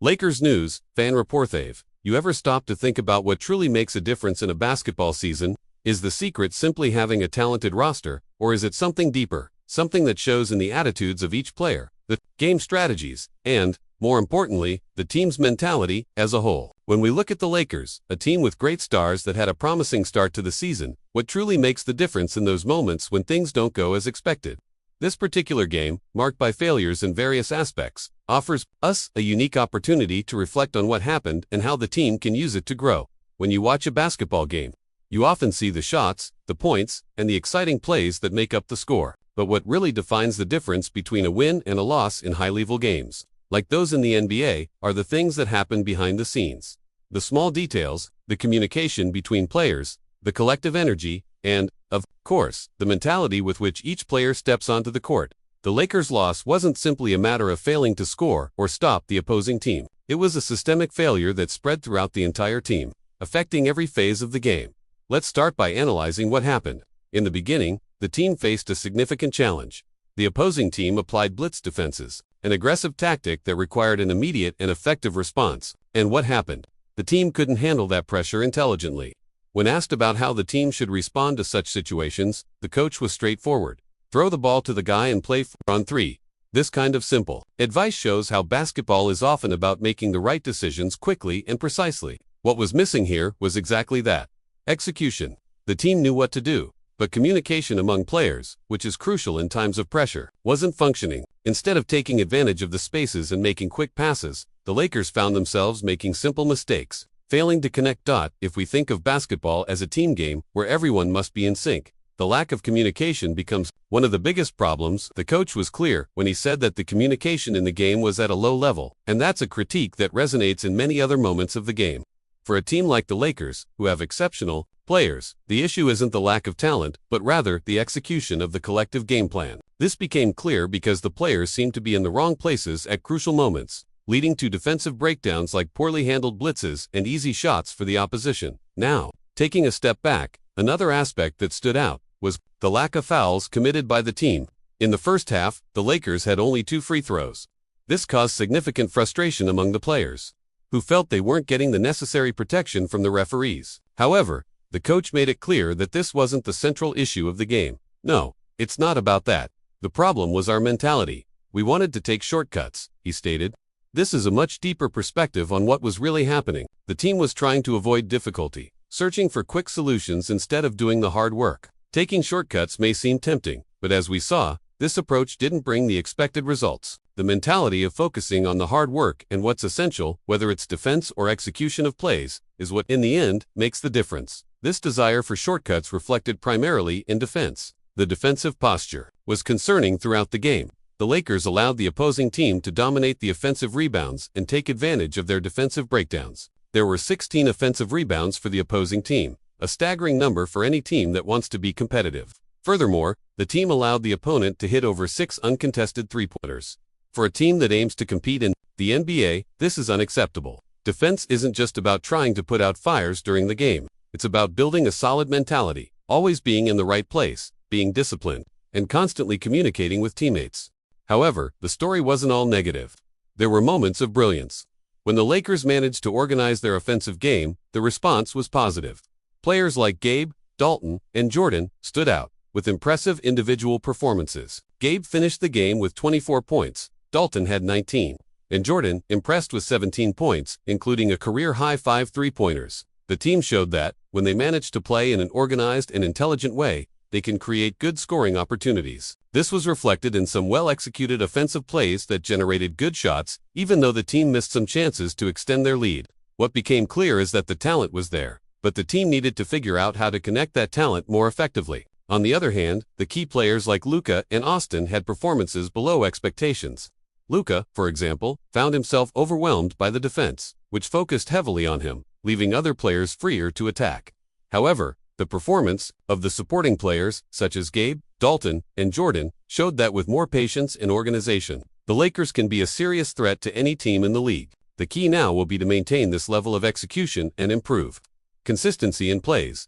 Lakers news, fan reportave. You ever stop to think about what truly makes a difference in a basketball season? Is the secret simply having a talented roster, or is it something deeper, something that shows in the attitudes of each player, the game strategies, and, more importantly, the team's mentality as a whole? When we look at the Lakers, a team with great stars that had a promising start to the season, what truly makes the difference in those moments when things don't go as expected? This particular game, marked by failures in various aspects, offers us a unique opportunity to reflect on what happened and how the team can use it to grow. When you watch a basketball game, you often see the shots, the points, and the exciting plays that make up the score. But what really defines the difference between a win and a loss in high-level games, like those in the NBA, are the things that happen behind the scenes. The small details, the communication between players, the collective energy, and, of course, the mentality with which each player steps onto the court. The Lakers' loss wasn't simply a matter of failing to score or stop the opposing team. It was a systemic failure that spread throughout the entire team, affecting every phase of the game. Let's start by analyzing what happened. In the beginning, the team faced a significant challenge. The opposing team applied blitz defenses, an aggressive tactic that required an immediate and effective response. And what happened? The team couldn't handle that pressure intelligently. When asked about how the team should respond to such situations, the coach was straightforward. Throw the ball to the guy and play on three. This kind of simple advice shows how basketball is often about making the right decisions quickly and precisely. What was missing here was exactly that. Execution. The team knew what to do, but communication among players, which is crucial in times of pressure, wasn't functioning. Instead of taking advantage of the spaces and making quick passes, the Lakers found themselves making simple mistakes, failing to connect. If we think of basketball as a team game where everyone must be in sync, the lack of communication becomes one of the biggest problems. The coach was clear when he said that the communication in the game was at a low level, and that's a critique that resonates in many other moments of the game. For a team like the Lakers, who have exceptional players, the issue isn't the lack of talent, but rather the execution of the collective game plan. This became clear because the players seemed to be in the wrong places at crucial moments, leading to defensive breakdowns like poorly handled blitzes and easy shots for the opposition. Now, taking a step back, another aspect that stood out was the lack of fouls committed by the team. In the first half, the Lakers had only 2 free throws. This caused significant frustration among the players, who felt they weren't getting the necessary protection from the referees. However, the coach made it clear that this wasn't the central issue of the game. No, it's not about that. The problem was our mentality. We wanted to take shortcuts, he stated. This is a much deeper perspective on what was really happening. The team was trying to avoid difficulty, searching for quick solutions instead of doing the hard work. Taking shortcuts may seem tempting, but as we saw, this approach didn't bring the expected results. The mentality of focusing on the hard work and what's essential, whether it's defense or execution of plays, is what, in the end, makes the difference. This desire for shortcuts reflected primarily in defense. The defensive posture was concerning throughout the game. The Lakers allowed the opposing team to dominate the offensive rebounds and take advantage of their defensive breakdowns. There were 16 offensive rebounds for the opposing team, a staggering number for any team that wants to be competitive. Furthermore, the team allowed the opponent to hit over 6 uncontested three-pointers. For a team that aims to compete in the NBA, this is unacceptable. Defense isn't just about trying to put out fires during the game. It's about building a solid mentality, always being in the right place, being disciplined, and constantly communicating with teammates. However, the story wasn't all negative. There were moments of brilliance. When the Lakers managed to organize their offensive game, the response was positive. Players like Gabe, Dalton, and Jordan stood out with impressive individual performances. Gabe finished the game with 24 points, Dalton had 19, and Jordan impressed with 17 points, including a career-high 5 three-pointers. The team showed that, when they manage to play in an organized and intelligent way, they can create good scoring opportunities. This was reflected in some well-executed offensive plays that generated good shots, even though the team missed some chances to extend their lead. What became clear is that the talent was there, but the team needed to figure out how to connect that talent more effectively. On the other hand, the key players like Luka and Austin had performances below expectations. Luka, for example, found himself overwhelmed by the defense, which focused heavily on him, leaving other players freer to attack. However, the performance of the supporting players, such as Gabe, Dalton, and Jordan, showed that with more patience and organization, the Lakers can be a serious threat to any team in the league. The key now will be to maintain this level of execution and improve consistency in plays.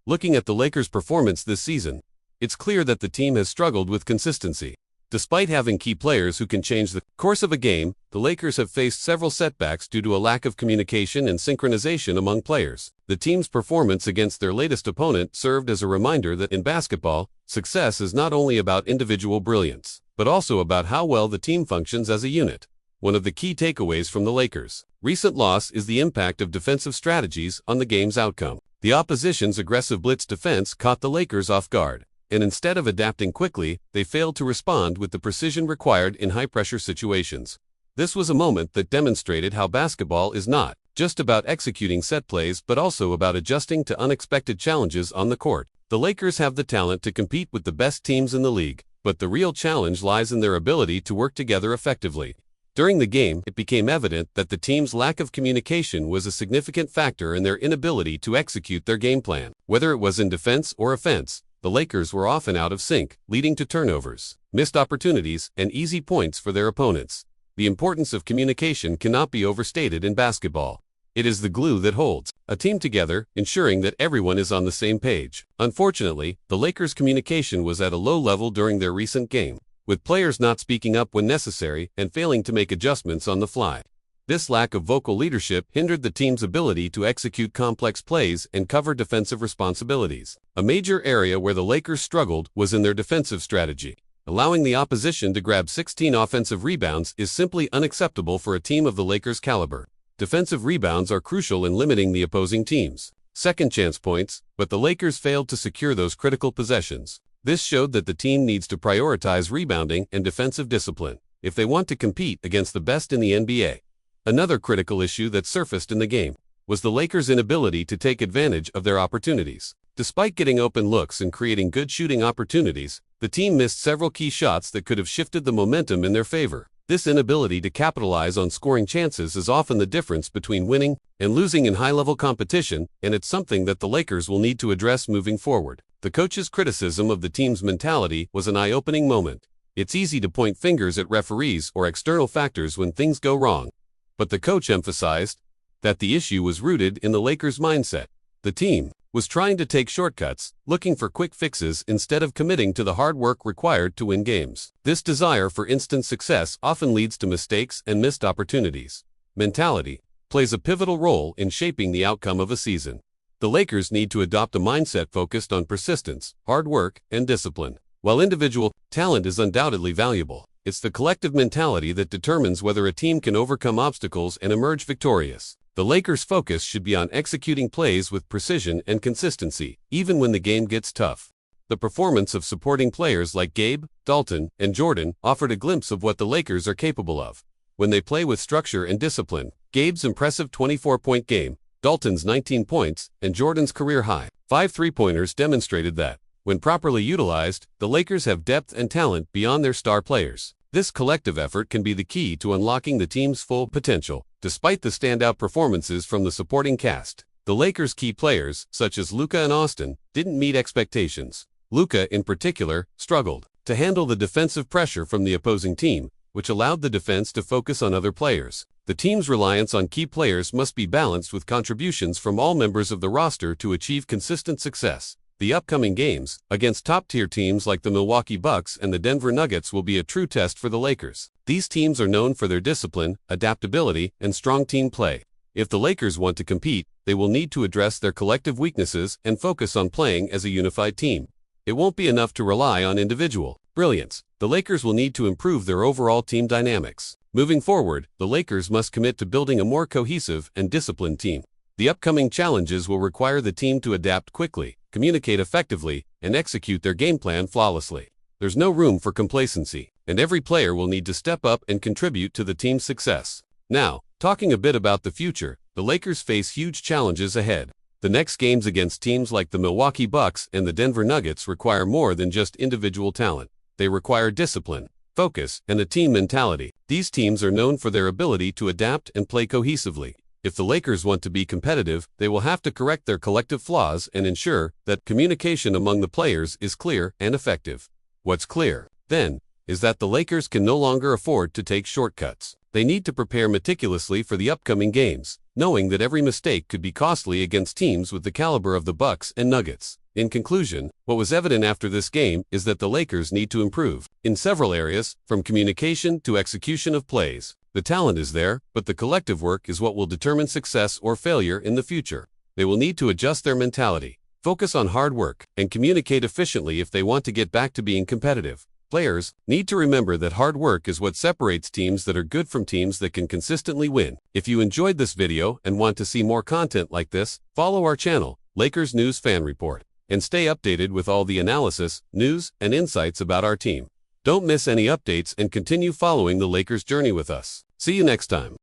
Looking at the Lakers' performance this season, it's clear that the team has struggled with consistency. Despite having key players who can change the course of a game, the Lakers have faced several setbacks due to a lack of communication and synchronization among players. The team's performance against their latest opponent served as a reminder that in basketball, success is not only about individual brilliance, but also about how well the team functions as a unit. One of the key takeaways from the Lakers' recent loss is the impact of defensive strategies on the game's outcome. The opposition's aggressive blitz defense caught the Lakers off guard, and instead of adapting quickly, they failed to respond with the precision required in high-pressure situations. This was a moment that demonstrated how basketball is not just about executing set plays but also about adjusting to unexpected challenges on the court. The Lakers have the talent to compete with the best teams in the league, but the real challenge lies in their ability to work together effectively. During the game, it became evident that the team's lack of communication was a significant factor in their inability to execute their game plan. Whether it was in defense or offense, the Lakers were often out of sync, leading to turnovers, missed opportunities, and easy points for their opponents. The importance of communication cannot be overstated in basketball. It is the glue that holds a team together, ensuring that everyone is on the same page. Unfortunately, the Lakers' communication was at a low level during their recent game, with players not speaking up when necessary and failing to make adjustments on the fly. This lack of vocal leadership hindered the team's ability to execute complex plays and cover defensive responsibilities. A major area where the Lakers struggled was in their defensive strategy. Allowing the opposition to grab 16 offensive rebounds is simply unacceptable for a team of the Lakers' caliber. Defensive rebounds are crucial in limiting the opposing team's second-chance points, but the Lakers failed to secure those critical possessions. This showed that the team needs to prioritize rebounding and defensive discipline if they want to compete against the best in the NBA. Another critical issue that surfaced in the game was the Lakers' inability to take advantage of their opportunities. Despite getting open looks and creating good shooting opportunities, the team missed several key shots that could have shifted the momentum in their favor. This inability to capitalize on scoring chances is often the difference between winning and losing in high-level competition, and it's something that the Lakers will need to address moving forward. The coach's criticism of the team's mentality was an eye-opening moment. It's easy to point fingers at referees or external factors when things go wrong, but the coach emphasized that the issue was rooted in the Lakers' mindset. The team was trying to take shortcuts, looking for quick fixes instead of committing to the hard work required to win games. This desire for instant success often leads to mistakes and missed opportunities. Mentality plays a pivotal role in shaping the outcome of a season. The Lakers need to adopt a mindset focused on persistence, hard work, and discipline. While individual talent is undoubtedly valuable, it's the collective mentality that determines whether a team can overcome obstacles and emerge victorious. The Lakers' focus should be on executing plays with precision and consistency, even when the game gets tough. The performance of supporting players like Gabe, Dalton, and Jordan offered a glimpse of what the Lakers are capable of when they play with structure and discipline. Gabe's impressive 24-point game, Dalton's 19 points, and Jordan's career-high 5 three-pointers demonstrated that, when properly utilized, the Lakers have depth and talent beyond their star players. This collective effort can be the key to unlocking the team's full potential. Despite the standout performances from the supporting cast, the Lakers' key players, such as Luka and Austin, didn't meet expectations. Luka, in particular, struggled to handle the defensive pressure from the opposing team, which allowed the defense to focus on other players. The team's reliance on key players must be balanced with contributions from all members of the roster to achieve consistent success. The upcoming games against top-tier teams like the Milwaukee Bucks and the Denver Nuggets will be a true test for the Lakers. These teams are known for their discipline, adaptability, and strong team play. If the Lakers want to compete, they will need to address their collective weaknesses and focus on playing as a unified team. It won't be enough to rely on individual brilliance. The Lakers will need to improve their overall team dynamics. Moving forward, the Lakers must commit to building a more cohesive and disciplined team. The upcoming challenges will require the team to adapt quickly, communicate effectively, and execute their game plan flawlessly. There's no room for complacency, and every player will need to step up and contribute to the team's success. Now, talking a bit about the future, the Lakers face huge challenges ahead. The next games against teams like the Milwaukee Bucks and the Denver Nuggets require more than just individual talent. They require discipline, focus, and a team mentality. These teams are known for their ability to adapt and play cohesively. If the Lakers want to be competitive, they will have to correct their collective flaws and ensure that communication among the players is clear and effective. What's clear, then, is that the Lakers can no longer afford to take shortcuts. They need to prepare meticulously for the upcoming games, knowing that every mistake could be costly against teams with the caliber of the Bucks and Nuggets. In conclusion, what was evident after this game is that the Lakers need to improve in several areas, from communication to execution of plays. The talent is there, but the collective work is what will determine success or failure in the future. They will need to adjust their mentality, focus on hard work, and communicate efficiently if they want to get back to being competitive. Players need to remember that hard work is what separates teams that are good from teams that can consistently win. If you enjoyed this video and want to see more content like this, follow our channel, Lakers News Fan Report, and stay updated with all the analysis, news, and insights about our team. Don't miss any updates and continue following the Lakers journey with us. See you next time.